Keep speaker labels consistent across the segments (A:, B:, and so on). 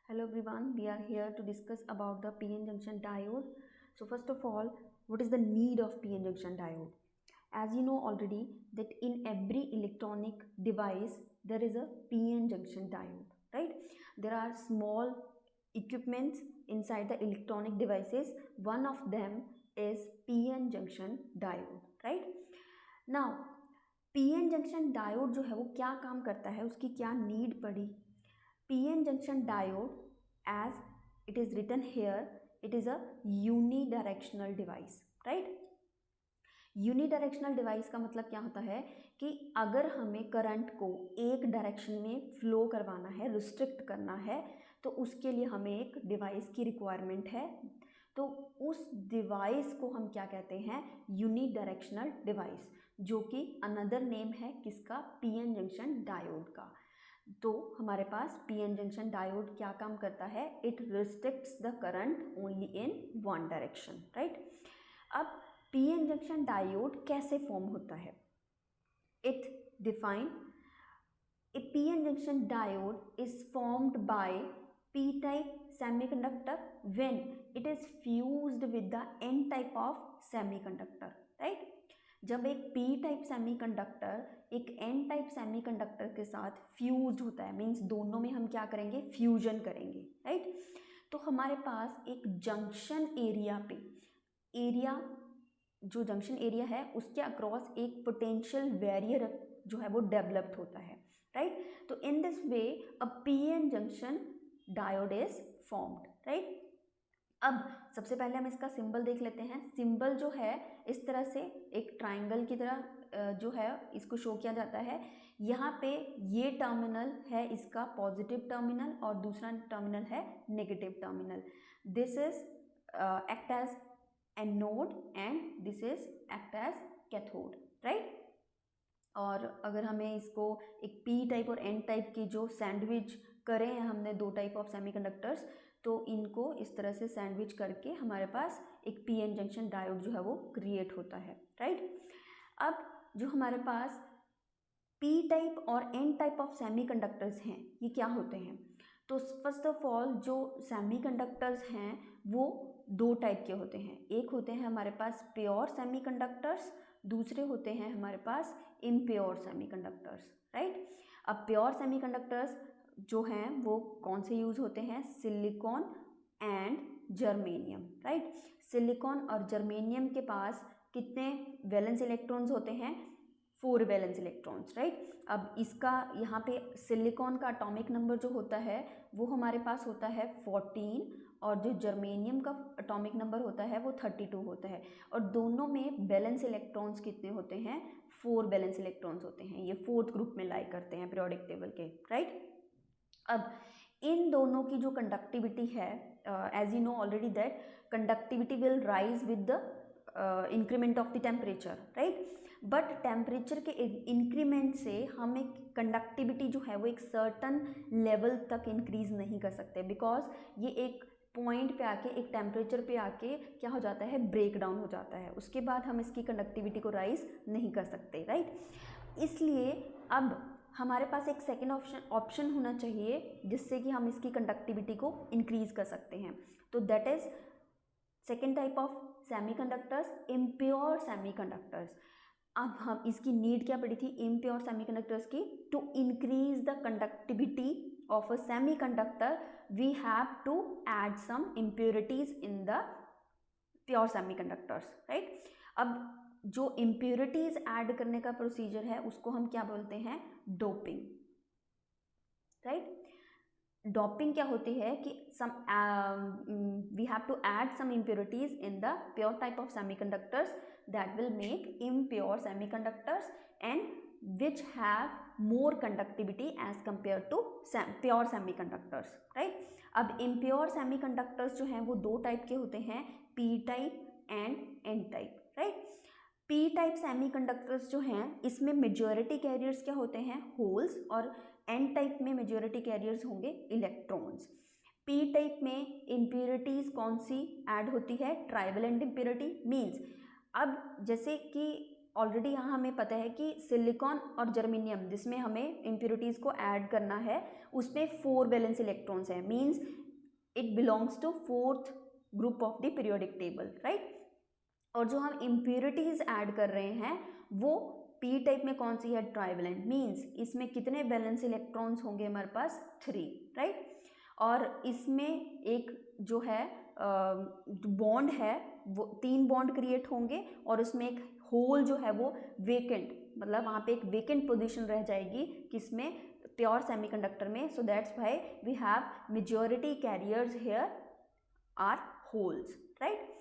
A: Hello everyone, we are here to discuss about the PN junction diode. So first of all, what is the need of PN junction diode? As you know already that in every electronic device there is a PN junction diode, right? There are small equipments inside the electronic devices. One of them is PN junction diode, right? Now PN junction diode जो है वो क्या काम करता है, उसकी क्या need पड़ी? PN junction diode, as it is written here, it is a unidirectional device, right? Unidirectional device का मतलब क्या होता है कि अगर हमें करंट को एक डायरेक्शन में फ्लो करवाना है, रिस्ट्रिक्ट करना है, तो उसके लिए हमें एक डिवाइस की रिक्वायरमेंट है। तो उस डिवाइस को हम क्या कहते हैं? यूनिडायरेक्शनल डिवाइस, जो कि अनदर नेम है किसका? पीएन जंक्शन डायोड का। तो हमारे पास पीएन जंक्शन डायोड क्या काम करता है? It restricts the current only in one direction, right? अब पीएन जंक्शन डायोड कैसे फॉर्म होता है? It define a PN junction diode is formed by p type semiconductor when it is fused with the n type of semiconductor, right? जब एक p type semiconductor एक n type semiconductor के साथ fused होता है, means दोनों में हम क्या करेंगे? फ्यूजन करेंगे, राइट? तो हमारे पास एक जंक्शन एरिया पे, एरिया जो जंक्शन एरिया है उसके अक्रॉस एक पोटेंशियल बैरियर जो है वो डेवलप्ड होता है, राइट? तो in this way a PN junction diode is formed, right? अब सबसे पहले हम इसका सिंबल देख लेते हैं। सिंबल जो है इस तरह से एक ट्राइंगल की तरह जो है इसको शो किया जाता है। यहाँ पे ये टर्मिनल है इसका पॉजिटिव टर्मिनल और दूसरा टर्मिनल है negative terminal. This is act as anode and this is act as cathode, right? और अगर हमें इसको एक पी टाइप और एन टाइप की जो सैंडविच करें हैं हमने दो टाइप ऑफ सेमीकंडक्टर्स, तो इनको इस तरह से सैंडविच करके हमारे पास एक पीएन जंक्शन डायोड जो है वो क्रिएट होता है, राइट? अब जो हमारे पास पी टाइप और एन टाइप ऑफ सेमीकंडक्टर्स हैं ये क्या होते हैं? तो फर्स्ट ऑफ ऑल जो सेमीकंडक्टर्स हैं वो दो टाइप के होते हैं। एक होते हैं हमारे पास प्योर सेमीकंडक्टर्स, दूसरे होते हैं हमारे पास इम्प्योर सेमीकंडक्टर्स, राइट? अब प्योर सेमीकंडक्टर्स जो हैं वो कौन से यूज़ होते हैं? Silicon and germanium, right? Silicon और जर्मेनियम के पास कितने वैलेंस इलेक्ट्रॉन्स होते हैं? 4 वैलेंस इलेक्ट्रॉन्स, राइट? अब इसका यहाँ पे सिलिकॉन का एटॉमिक नंबर जो होता है वो हमारे पास होता है 14 और जो जर्मेनियम का एटॉमिक नंबर होता है वो 32 होता है। और दोनों में वैलेंस इलेक्ट्रॉन्स कितने होते हैं? 4 वैलेंस इलेक्ट्रॉन्स होते हैं। ये फोर्थ ग्रुप में लाई करते हैं पीरियोडिक टेबल के, राइट? अब इन दोनों की जो कंडक्टिविटी है, as you know already that conductivity will rise with the increment of the temperature, right? But temperature के इंक्रीमेंट से हम एक कंडक्टिविटी जो है वो एक सर्टन लेवल तक इंक्रीज नहीं कर सकते, बिकॉज ये एक पॉइंट पे आके एक टेम्परेचर पे आके क्या हो जाता है? ब्रेक डाउन हो जाता है। उसके बाद हम इसकी कंडक्टिविटी को राइज नहीं कर सकते, राइट? इसलिए अब हमारे पास एक सेकेंड ऑप्शन होना चाहिए जिससे कि हम इसकी कंडक्टिविटी को इंक्रीज कर सकते हैं। तो that is second type of semiconductors, impure semiconductors. अब हम इसकी नीड क्या पड़ी थी इम्प्योर सेमीकंडक्टर्स की? To increase the conductivity of a semiconductor we have to add some impurities in the pure semiconductors, right? अब जो इम्प्योरिटीज ऐड करने का प्रोसीजर है उसको हम क्या बोलते हैं? Doping, right? डोपिंग क्या होती है कि some we have to add some impurities in the pure type of semiconductors that will make impure semiconductors and which have more conductivity as compared to pure semiconductors, right? अब impure semiconductors जो हैं वो दो type के होते हैं, p type and n type, right? p type semiconductors जो हैं इसमें मेजॉरिटी कैरियर्स क्या होते हैं? होल्स, और n टाइप में मेजॉरिटी कैरियर्स होंगे इलेक्ट्रॉन्स। p टाइप में इम्प्योरिटीज कौन सी ऐड होती है? Trivalent impurity. मीन्स अब जैसे कि ऑलरेडी यहाँ हमें पता है कि सिलिकॉन और जर्मेनियम जिसमें हमें इम्प्योरिटीज़ को ऐड करना है उसमें 4 वैलेंस इलेक्ट्रॉन्स हैं, means it belongs to 4th group of the periodic table, right. और जो हम इम्प्योरिटीज़ ऐड कर रहे हैं वो पी टाइप में कौन सी है, ट्राइवेलेंट, मीन्स इसमें कितने वैलेंस इलेक्ट्रॉन्स होंगे हमारे पास, 3, राइट। और इसमें एक जो है बॉन्ड है वो 3 बॉन्ड क्रिएट होंगे और उसमें एक होल जो है वो वेकेंट, मतलब वहाँ पे एक वेकेंट पोजीशन रह जाएगी किसमें, प्योर सेमीकंडक्टर में। So that's why we have majority carriers here are holes, right.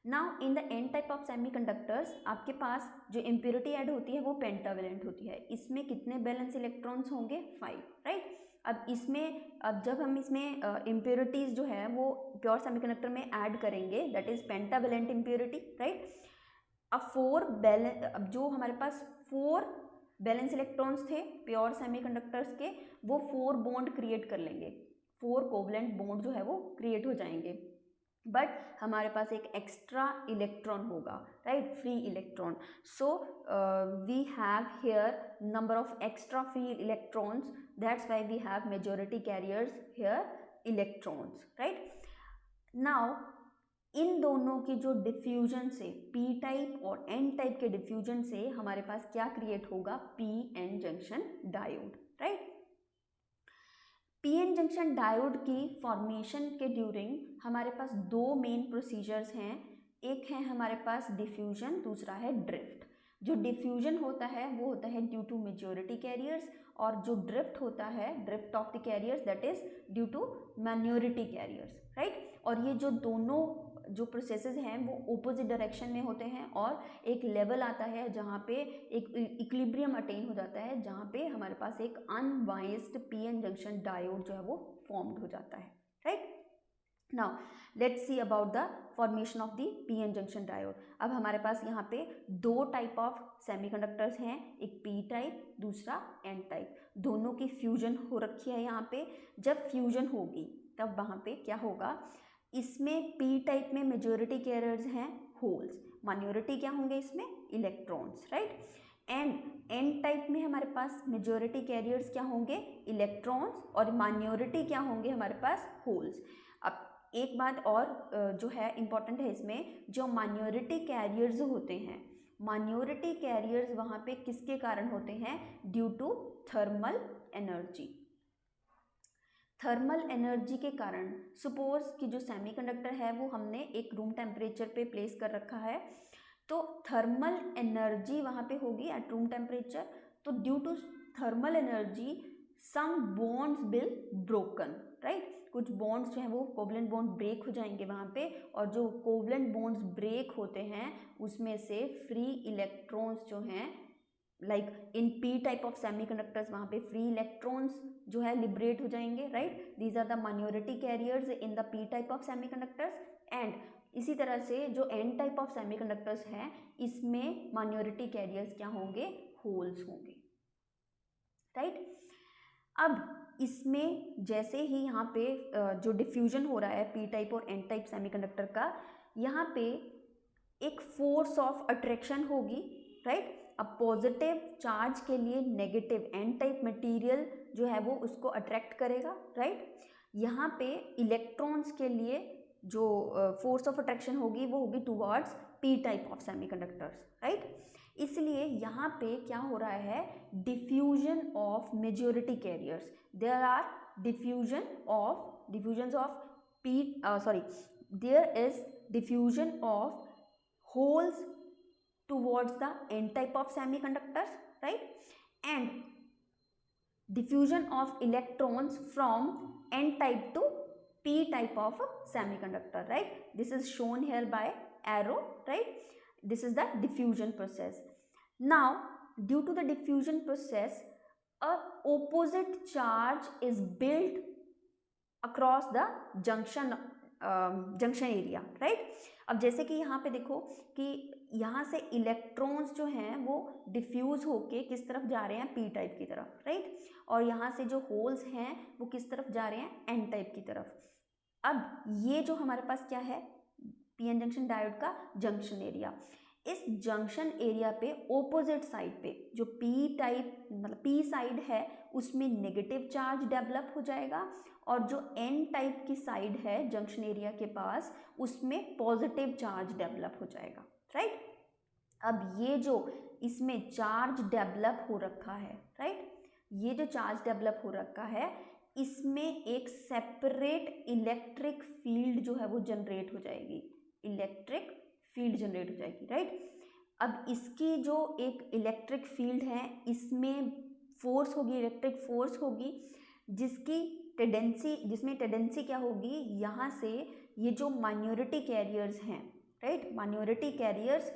A: Now in the N type of semiconductors आपके पास जो इम्प्योरिटी ऐड होती है वो पेंटावेलेंट होती है। इसमें कितने बैलेंस इलेक्ट्रॉन्स होंगे, 5, राइट। अब जब हम इसमें इम्प्योरिटीज़ जो है वो प्योर सेमीकंडक्टर में ऐड करेंगे, that is pentavalent impurity, right. अब जो हमारे पास 4 बैलेंस इलेक्ट्रॉन्स थे प्योर सेमीकंडक्टर्स के, वो 4 बॉन्ड क्रिएट कर लेंगे, 4 कोवलेंट बॉन्ड जो है वो क्रिएट हो जाएंगे, बट हमारे पास एक एक्स्ट्रा इलेक्ट्रॉन होगा, right, free electron. So we have here number of extra free electrons, that's why we have majority carriers here electrons, right. Now in दोनों की जो डिफ्यूजन से, पी टाइप और एन टाइप के डिफ्यूजन से हमारे पास क्या क्रिएट होगा, P N junction diode, right. P N junction diode की फॉर्मेशन के ड्यूरिंग हमारे पास 2 मेन प्रोसीजर्स हैं, एक है हमारे पास डिफ्यूजन, दूसरा है ड्रिफ्ट। जो डिफ्यूजन होता है वो होता है ड्यू टू मेजॉरिटी कैरियर्स, और जो ड्रिफ्ट होता है, drift of the carriers, that is due to minority carriers, right. और ये जो दोनों जो प्रोसेसेस हैं वो ऑपोजिट डायरेक्शन में होते हैं, और एक लेवल आता है जहाँ पे एक इक्विलिब्रियम अटेन हो जाता है, जहाँ पे हमारे पास एक unbiased P N junction diode जो है वो फॉर्म्ड हो जाता है, right. Now let's see about the formation of the P N junction diode. अब हमारे पास यहाँ पे 2 टाइप ऑफ सेमीकंडक्टर्स हैं, एक पी टाइप, दूसरा एन टाइप। दोनों की फ्यूजन हो रखी है यहाँ पे। जब फ्यूजन होगी तब वहाँ पे क्या होगा, इसमें पी टाइप में मेजॉरिटी कैरियर्स हैं होल्स, माइनॉरिटी क्या होंगे इसमें, electrons, right. And N type में हमारे पास मेजॉरिटी कैरियर्स क्या होंगे, इलेक्ट्रॉन्स, और माइनॉरिटी क्या होंगे हमारे पास, होल्स। अब एक बात और जो है इम्पॉर्टेंट है इसमें, जो माइनॉरिटी कैरियर्स होते हैं, माइनॉरिटी कैरियर्स वहाँ पे किसके कारण होते हैं, due to thermal energy. Thermal energy के कारण, सपोज कि जो सेमीकंडक्टर है वो हमने एक रूम टेम्परेचर पे प्लेस कर रखा है, तो थर्मल एनर्जी वहाँ पे होगी एट रूम टेम्परेचर। तो due to thermal energy some bonds will broken, right. कुछ बॉन्ड्स जो हैं वो कोवलेंट बॉन्ड ब्रेक हो जाएंगे वहाँ पे, और जो कोवलेंट बॉन्ड्स ब्रेक होते हैं उसमें से फ्री इलेक्ट्रॉन्स जो हैं, like in P type of semiconductors वहाँ पे फ्री इलेक्ट्रॉन्स जो है लिबरेट हो जाएंगे, right. These are the minority carriers in the P type of semiconductors. And इसी तरह से जो एन टाइप ऑफ सेमीकंडक्टर्स हैं इसमें माइनॉरिटी कैरियर्स क्या होंगे, होल्स होंगे, राइट। अब इसमें जैसे ही यहाँ पे जो डिफ्यूजन हो रहा है पी टाइप और एन टाइप सेमीकंडक्टर का, यहाँ पे एक फोर्स ऑफ अट्रैक्शन होगी, राइट। अब पॉजिटिव चार्ज के लिए नेगेटिव एन टाइप मटेरियल जो है वो उसको अट्रैक्ट करेगा, राइट। यहाँ पे इलेक्ट्रॉन्स के लिए जो फोर्स ऑफ अट्रैक्शन होगी वो होगी towards P type of semiconductors, right. इसलिए यहाँ पे क्या हो रहा है, diffusion of majority carriers, there are diffusions of there is diffusion of holes towards the n type of semiconductors, right, and diffusion of electrons from n type to p type of semiconductor, right. This is shown here by arrow, right. This is the diffusion process. Now due to the diffusion process, a opposite charge is built across the junction area, right. अब जैसे कि यहाँ पे देखो कि यहाँ से electrons जो हैं वो डिफ्यूज होके किस तरफ जा रहे हैं, पी टाइप की तरफ, राइट। और यहाँ से जो होल्स हैं वो किस तरफ जा रहे हैं, एन टाइप की तरफ। अब ये जो हमारे पास क्या है, पी एन जंक्शन डायोड का जंक्शन एरिया, इस जंक्शन एरिया पे ओपोजिट साइड पे जो पी टाइप मतलब पी साइड है उसमें नेगेटिव चार्ज डेवलप हो जाएगा और जो एन टाइप की साइड है जंक्शन एरिया के पास उसमें पॉजिटिव चार्ज डेवलप हो जाएगा, राइट। अब ये जो इसमें चार्ज डेवलप हो रखा है, राइट, ये जो चार्ज डेवलप हो रखा है इसमें एक सेपरेट इलेक्ट्रिक फील्ड जो है वो जनरेट हो जाएगी, इलेक्ट्रिक फील्ड जनरेट हो जाएगी, राइट। अब इसकी जो एक इलेक्ट्रिक फील्ड है इसमें फोर्स होगी, इलेक्ट्रिक फोर्स होगी जिसमें टेंडेंसी क्या होगी, यहाँ से ये जो माइनॉरिटी कैरियर्स हैं, राइट, माइनॉरिटी कैरियर्स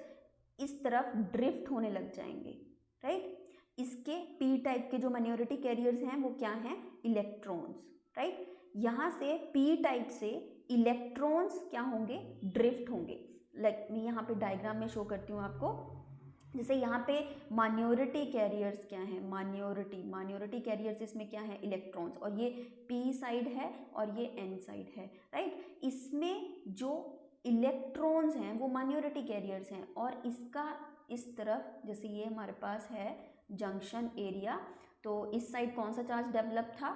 A: इस तरफ ड्रिफ्ट होने लग जाएंगे, राइट। इसके पी टाइप के जो माइनॉरिटी कैरियर्स हैं वो क्या हैं, इलेक्ट्रॉन्स, राइट। यहाँ से पी टाइप से इलेक्ट्रॉन्स क्या होंगे, ड्रिफ्ट होंगे। लाइक मैं यहाँ पे डायग्राम में शो करती हूँ आपको। जैसे यहाँ पे माइनॉरिटी कैरियर्स क्या है, माइनॉरिटी कैरियर्स इसमें क्या है, इलेक्ट्रॉन्स, और ये पी साइड है और ये एन साइड है, राइट। इसमें जो इलेक्ट्रॉन्स हैं वो माइनॉरिटी कैरियर्स हैं और इसका इस तरफ जैसे ये हमारे पास है जंक्शन एरिया, तो इस साइड कौन सा चार्ज डेवलप था,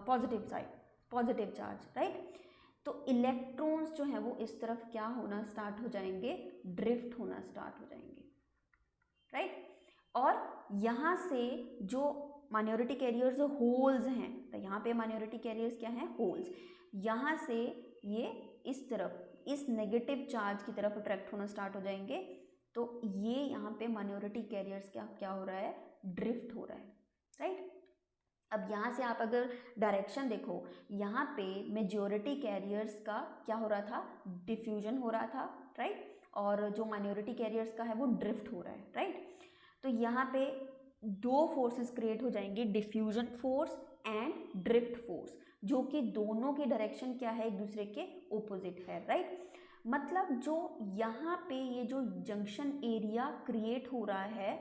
A: positive side, positive charge, right. तो इलेक्ट्रॉन्स जो है वो इस तरफ क्या होना स्टार्ट हो जाएंगे, ड्रिफ्ट होना स्टार्ट हो जाएंगे, राइट। और यहाँ से जो माइनॉरिटी कैरियर्स जो होल्स हैं, तो यहाँ पे माइनॉरिटी कैरियर्स क्या हैं, होल्स, यहाँ से ये इस तरफ इस नेगेटिव चार्ज की तरफ अट्रैक्ट होना स्टार्ट हो जाएंगे। तो ये यहाँ पे माइनॉरिटी कैरियर्स क्या हो रहा है, ड्रिफ्ट हो रहा है, राइट। अब यहाँ से आप अगर डायरेक्शन देखो, यहाँ पे मेजॉरिटी कैरियर्स का क्या हो रहा था, डिफ्यूजन हो रहा था, राइट, और जो माइनॉरिटी कैरियर्स का है वो ड्रिफ्ट हो रहा है, राइट। तो यहाँ पे दो फोर्सेस क्रिएट हो जाएंगे, diffusion force and drift force, जो कि दोनों की डायरेक्शन क्या है, एक दूसरे के ओपोजिट है, राइट। मतलब जो यहाँ पे ये जो जंक्शन एरिया क्रिएट हो रहा है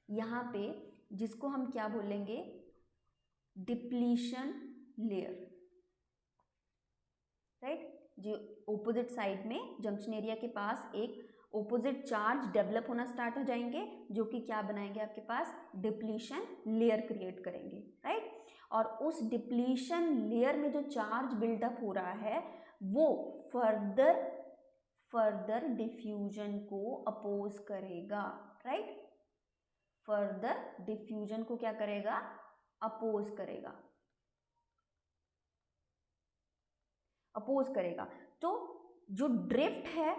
A: यहाँ पे, जिसको हम क्या बोलेंगे, डिप्लीशन लेयर, राइट। जो ओपोजिट साइड में जंक्शन एरिया के पास एक ओपोजिट चार्ज डेवलप होना स्टार्ट हो जाएंगे जो कि क्या बनाएंगे, आपके पास डिप्लीशन लेयर क्रिएट करेंगे, राइट। और उस डिप्लीशन लेयर में जो चार्ज बिल्डअप हो रहा है वो फर्दर डिफ्यूजन को अपोज करेगा, राइट। फर्दर डिफ्यूजन को क्या करेगा, अपोज करेगा, तो जो ड्रिफ्ट है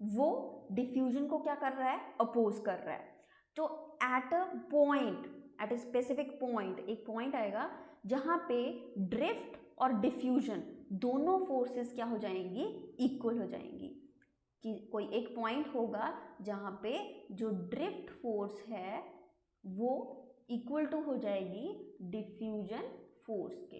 A: वो डिफ्यूजन को क्या कर रहा है, अपोज कर रहा है। तो at a point, at a specific point, एक पॉइंट आएगा जहां पे ड्रिफ्ट और डिफ्यूजन दोनों फोर्सेस क्या हो जाएंगी, इक्वल हो जाएंगी। कि कोई एक पॉइंट होगा जहां पे जो ड्रिफ्ट फोर्स है वो इक्वल टू हो जाएगी डिफ्यूजन फोर्स के,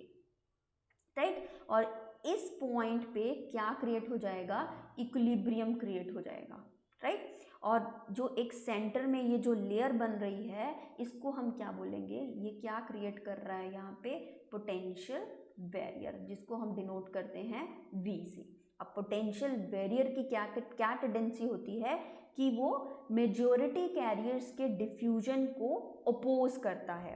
A: राइट। और इस पॉइंट पे क्या क्रिएट हो जाएगा, इक्विलिब्रियम क्रिएट हो जाएगा, राइट। और जो एक सेंटर में ये जो लेयर बन रही है इसको हम क्या बोलेंगे, ये क्या क्रिएट कर रहा है यहाँ पे, पोटेंशियल बैरियर, जिसको हम डिनोट करते हैं V से। अब पोटेंशियल बैरियर की क्या टेंडेंसी होती है कि वो मेजॉरिटी कैरियर्स के डिफ्यूजन को अपोज करता है,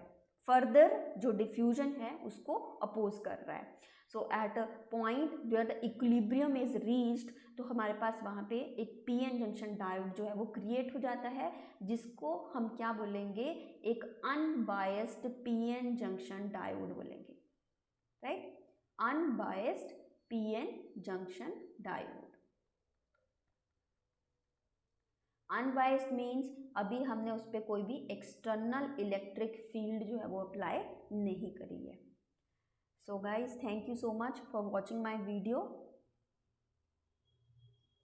A: फर्दर जो डिफ्यूजन है उसको अपोज कर रहा है। So at a point where the equilibrium is reached, तो हमारे पास वहाँ पे एक पीएन जंक्शन डायोड जो है वो क्रिएट हो जाता है, जिसको हम क्या बोलेंगे, एक अनबायस्ड पीएन जंक्शन डायोड बोलेंगे, right, unbiased PN junction diode. Unbiased means अभी हमने उस पर कोई भी एक्सटर्नल इलेक्ट्रिक फील्ड जो है वो अप्लाई नहीं करी है। So guys, thank you so much for watching my video.